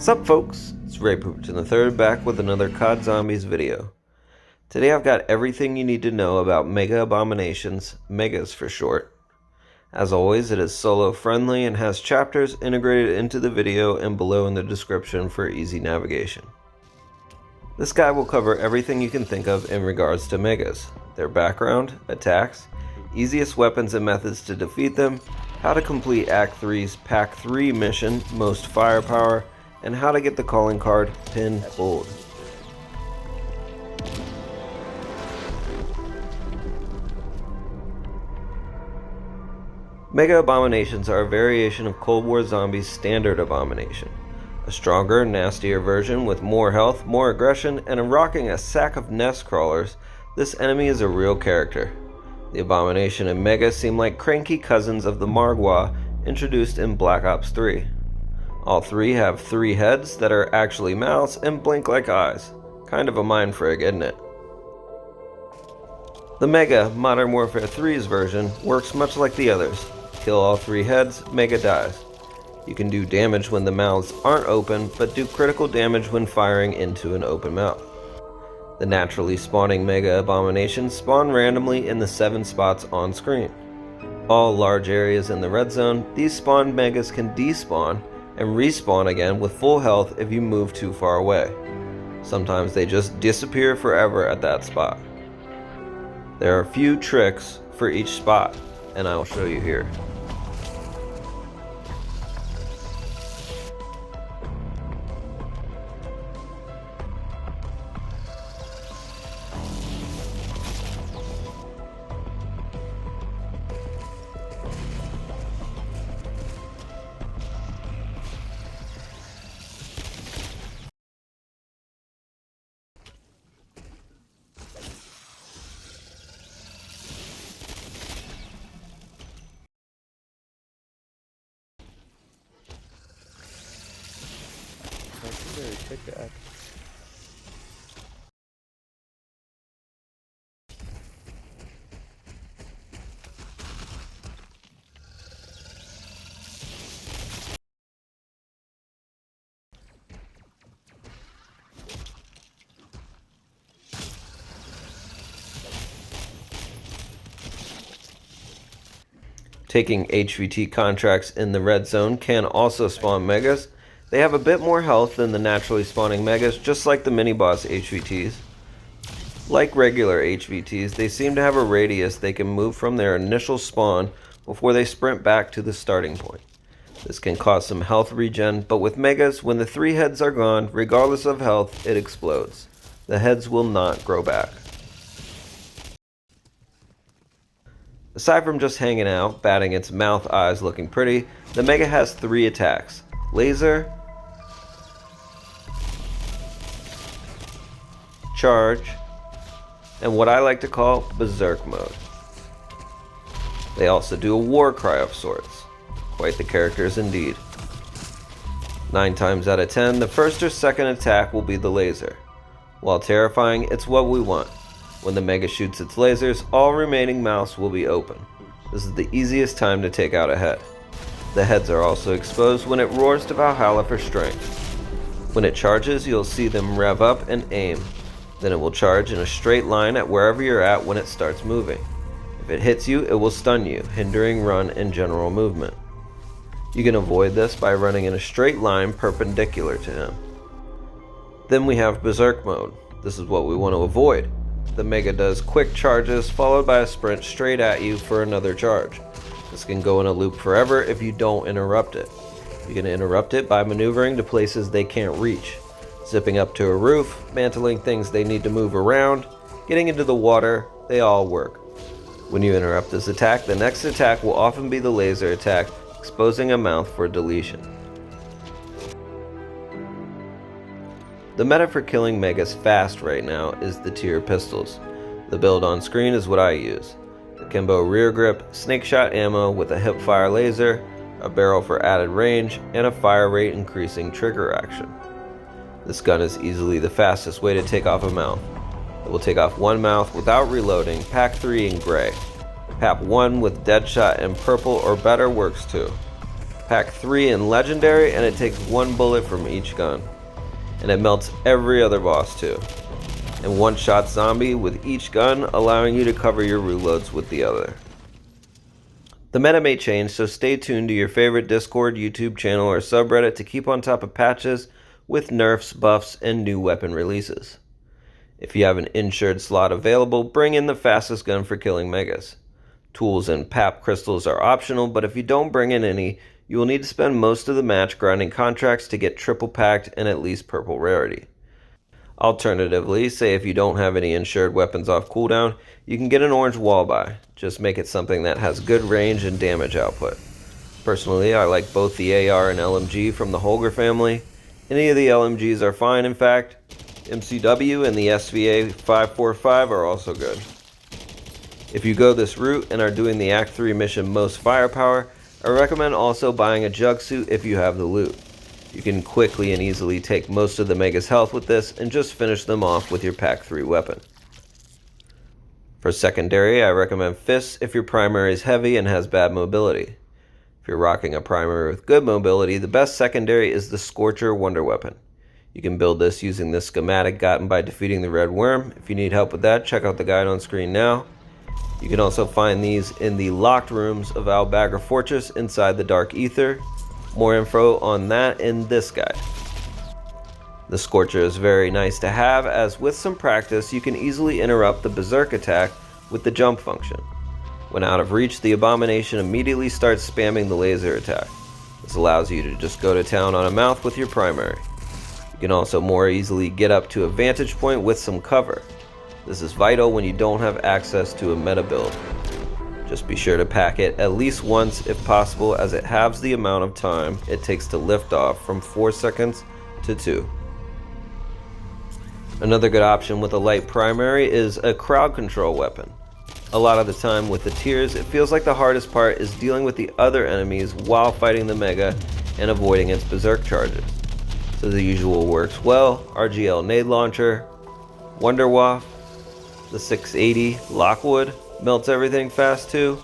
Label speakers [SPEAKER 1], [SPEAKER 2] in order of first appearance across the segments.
[SPEAKER 1] Sup folks, it's Ray Pooperton III back with another COD Zombies video. Today I've got everything you need to know about Mega Abominations, Megas for short. As always, it is solo friendly and has chapters integrated into the video and below in the description for easy navigation. This guide will cover everything you can think of in regards to Megas, their background, attacks, easiest weapons and methods to defeat them, how to complete Act 3's Pack 3 mission, most firepower, and how to get the calling card pin pulled. Mega Abominations are a variation of Cold War Zombies' standard abomination. A stronger, nastier version with more health, more aggression, and rocking a sack of nest crawlers, this enemy is a real character. The Abomination and Mega seem like cranky cousins of the Margwa introduced in Black Ops 3. All three have 3 heads that are actually mouths and blink like eyes. Kind of a mind frig, isn't it? The Mega, Modern Warfare 3's version, works much like the others. Kill all 3 heads, Mega dies. You can do damage when the mouths aren't open, but do critical damage when firing into an open mouth. The naturally spawning Mega Abominations spawn randomly in the 7 spots on screen. All large areas in the red zone, these spawned Megas can despawn and respawn again with full health if you move too far away. Sometimes they just disappear forever at that spot. There are a few tricks for each spot, and I'll show you here. Taking HVT contracts in the red zone can also spawn Megas. They have a bit more health than the naturally spawning Megas, just like the mini-boss HVTs. Like regular HVTs, they seem to have a radius they can move from their initial spawn before they sprint back to the starting point. This can cause some health regen, but with Megas, when the 3 heads are gone, regardless of health, it explodes. The heads will not grow back. Aside from just hanging out, batting its mouth eyes looking pretty, the Mega has 3 attacks: Laser, Charge, and what I like to call Berserk Mode. They also do a war cry of sorts. Quite the characters indeed. 9 times out of 10, the first or second attack will be the laser. While terrifying, it's what we want. When the Mega shoots its lasers, all remaining mouths will be open. This is the easiest time to take out a head. The heads are also exposed when it roars to Valhalla for strength. When it charges, you'll see them rev up and aim. Then it will charge in a straight line at wherever you're at when it starts moving. If it hits you, it will stun you, hindering run and general movement. You can avoid this by running in a straight line perpendicular to him. Then we have Berserk Mode. This is what we want to avoid. The Mega does quick charges followed by a sprint straight at you for another charge. This can go in a loop forever if you don't interrupt it. You can interrupt it by maneuvering to places they can't reach, zipping up to a roof, mantling things they need to move around, getting into the water, they all work. When you interrupt this attack, the next attack will often be the laser attack, exposing a mouth for deletion. The meta for killing Megas fast right now is the tier pistols. The build on screen is what I use. Akimbo rear grip, snake shot ammo with a hip fire laser, a barrel for added range, and a fire rate increasing trigger action. This gun is easily the fastest way to take off a mouth. It will take off 1 mouth without reloading, pack 3 in gray. Pack 1 with Deadshot in purple or better works too. Pack 3 in Legendary, and it takes 1 bullet from each gun. And it melts every other boss too. And one-shot zombie with each gun, allowing you to cover your reloads with the other. The meta may change, so stay tuned to your favorite Discord, YouTube channel, or subreddit to keep on top of patches with nerfs, buffs, and new weapon releases. If you have an insured slot available, bring in the fastest gun for killing megas. Tools and pap crystals are optional, but if you don't bring in any, you will need to spend most of the match grinding contracts to get triple packed and at least purple rarity. Alternatively, say if you don't have any insured weapons off cooldown, you can get an orange wall buy. Just make it something that has good range and damage output. Personally, I like both the AR and LMG from the Holger family. Any of the LMGs are fine, in fact. MCW and the SVA 545 are also good. If you go this route and are doing the Act 3 mission most firepower, I recommend also buying a jug suit if you have the loot. You can quickly and easily take most of the Mega's health with this and just finish them off with your Pack 3 weapon. For secondary, I recommend fists if your primary is heavy and has bad mobility. If you're rocking a primary with good mobility, the best secondary is the Scorcher Wonder Weapon. You can build this using this schematic gotten by defeating the Red Worm. If you need help with that, check out the guide on screen now. You can also find these in the locked rooms of Albagra Fortress inside the Dark Ether. More info on that in this guide. The Scorcher is very nice to have, as with some practice you can easily interrupt the Berserk attack with the jump function. When out of reach, the Abomination immediately starts spamming the laser attack. This allows you to just go to town on a mouth with your primary. You can also more easily get up to a vantage point with some cover. This is vital when you don't have access to a meta build. Just be sure to pack it at least once if possible, as it halves the amount of time it takes to lift off from 4 seconds to 2. Another good option with a light primary is a crowd control weapon. A lot of the time with the tiers, it feels like the hardest part is dealing with the other enemies while fighting the Mega and avoiding its Berserk charges. So the usual works well: RGL Nade Launcher, Wonder Waft, the 680 Lockwood melts everything fast too.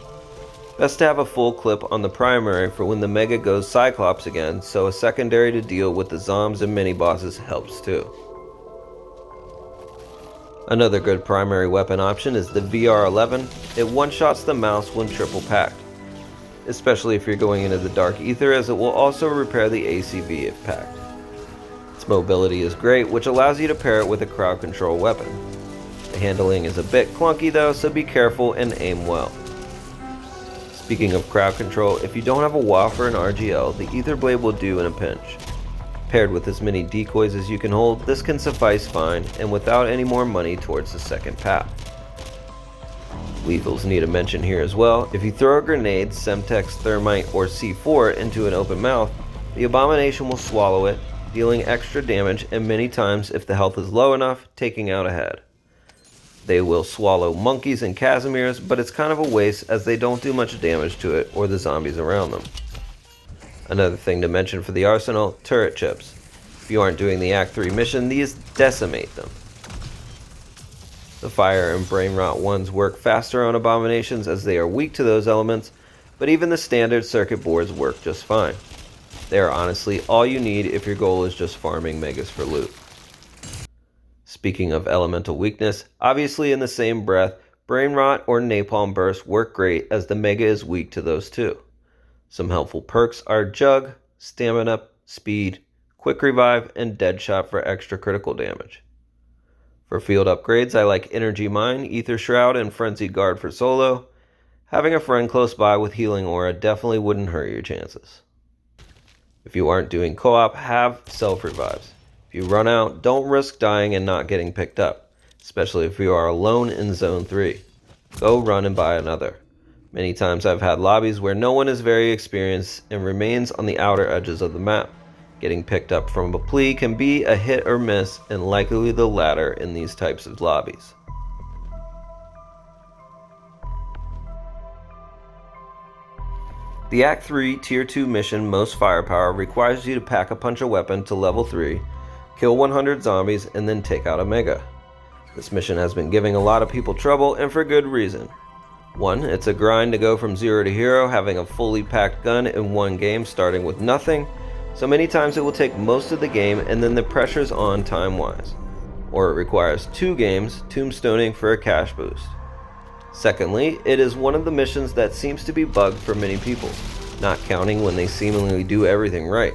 [SPEAKER 1] Best to have a full clip on the primary for when the Mega goes Cyclops again, so a secondary to deal with the zombs and mini bosses helps too. Another good primary weapon option is the VR11. It one-shots the mouse when triple packed, especially if you're going into the Dark Ether, as it will also repair the ACV if packed. Its mobility is great, which allows you to pair it with a crowd control weapon. The handling is a bit clunky though, so be careful and aim well. Speaking of crowd control, if you don't have a WAF or an RGL, the Ether Blade will do in a pinch. Paired with as many decoys as you can hold, this can suffice fine and without any more money towards the second path. Lethals need a mention here as well. If you throw a grenade, Semtex, Thermite, or C4 into an open mouth, the Abomination will swallow it, dealing extra damage, and many times, if the health is low enough, taking out a head. They will swallow monkeys and Casimirs, but it's kind of a waste as they don't do much damage to it or the zombies around them. Another thing to mention for the arsenal: turret chips. If you aren't doing the Act 3 mission, these decimate them. The fire and brain rot ones work faster on Abominations as they are weak to those elements, but even the standard circuit boards work just fine. They are honestly all you need if your goal is just farming Megas for loot. Speaking of elemental weakness, obviously in the same breath, brain rot or napalm burst work great as the Mega is weak to those too. Some helpful perks are Jug, Stamina, Speed, Quick Revive, and Deadshot for extra critical damage. For field upgrades, I like Energy Mine, Ether Shroud, and Frenzied Guard for solo. Having a friend close by with Healing Aura definitely wouldn't hurt your chances. If you aren't doing co-op, have self-revives. If you run out, don't risk dying and not getting picked up, especially if you are alone in Zone 3. Go run and buy another. Many times I've had lobbies where no one is very experienced and remains on the outer edges of the map. Getting picked up from a plea can be a hit or miss, and likely the latter in these types of lobbies. The Act 3 Tier 2 mission Most Firepower requires you to pack a punch a weapon to level 3, kill 100 zombies, and then take out a Mega. This mission has been giving a lot of people trouble, and for good reason. 1. It's a grind to go from 0 to hero, having a fully packed gun in one game starting with nothing, so many times it will take most of the game and then the pressure's on time-wise. Or it requires 2 games, tombstoning for a cash boost. Secondly, it is one of the missions that seems to be bugged for many people, not counting when they seemingly do everything right.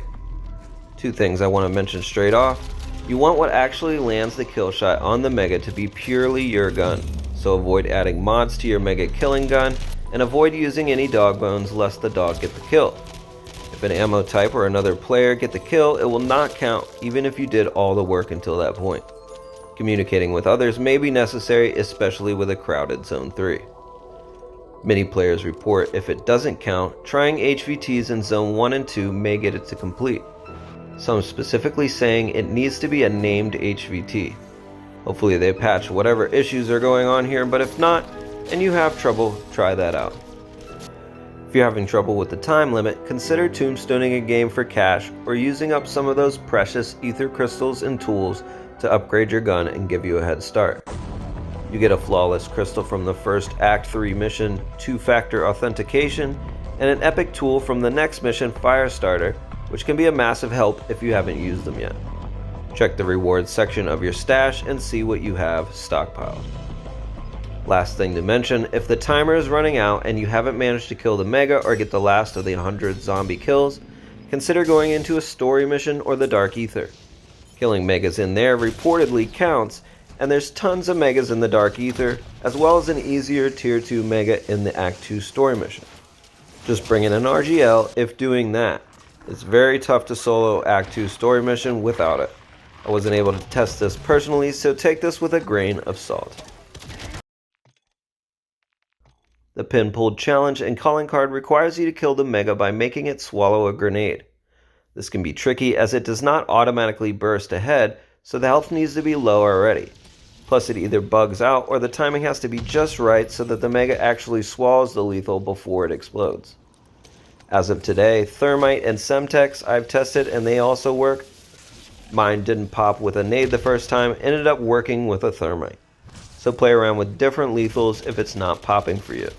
[SPEAKER 1] 2 things I want to mention straight off. You want what actually lands the kill shot on the Mega to be purely your gun, so avoid adding mods to your Mega killing gun, and avoid using any dog bones lest the dog get the kill. If an ammo type or another player get the kill, it will not count even if you did all the work until that point. Communicating with others may be necessary, especially with a crowded Zone 3. Many players report if it doesn't count, trying HVTs in Zone 1 and 2 may get it to complete. Some specifically saying it needs to be a named HVT. Hopefully they patch whatever issues are going on here, but if not, and you have trouble, try that out. If you're having trouble with the time limit, consider tombstoning a game for cash or using up some of those precious ether crystals and tools to upgrade your gun and give you a head start. You get a flawless crystal from the first Act 3 mission, 2-factor authentication, and an epic tool from the next mission, Firestarter, which can be a massive help if you haven't used them yet. Check the rewards section of your stash and see what you have stockpiled. Last thing to mention, if the timer is running out and you haven't managed to kill the Mega or get the last of the 100 zombie kills, consider going into a story mission or the Dark Ether. Killing Megas in there reportedly counts, and there's tons of Megas in the Dark Ether, as well as an easier Tier 2 Mega in the Act 2 story mission. Just bring in an RGL if doing that. It's very tough to solo Act 2 story mission without it. I wasn't able to test this personally, so take this with a grain of salt. The pin pulled challenge and calling card requires you to kill the Mega by making it swallow a grenade. This can be tricky as it does not automatically burst ahead, so the health needs to be low already. Plus it either bugs out or the timing has to be just right so that the Mega actually swallows the lethal before it explodes. As of today, Thermite and Semtex I've tested and they also work. Mine didn't pop with a nade the first time, ended up working with a Thermite. So play around with different lethals if it's not popping for you.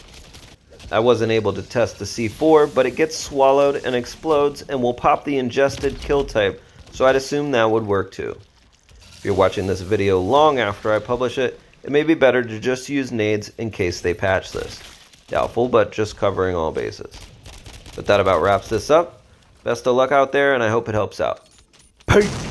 [SPEAKER 1] I wasn't able to test the C4, but it gets swallowed and explodes and will pop the ingested kill type, so I'd assume that would work too. If you're watching this video long after I publish it, it may be better to just use nades in case they patch this. Doubtful, but just covering all bases. But that about wraps this up. Best of luck out there, and I hope it helps out. Peace!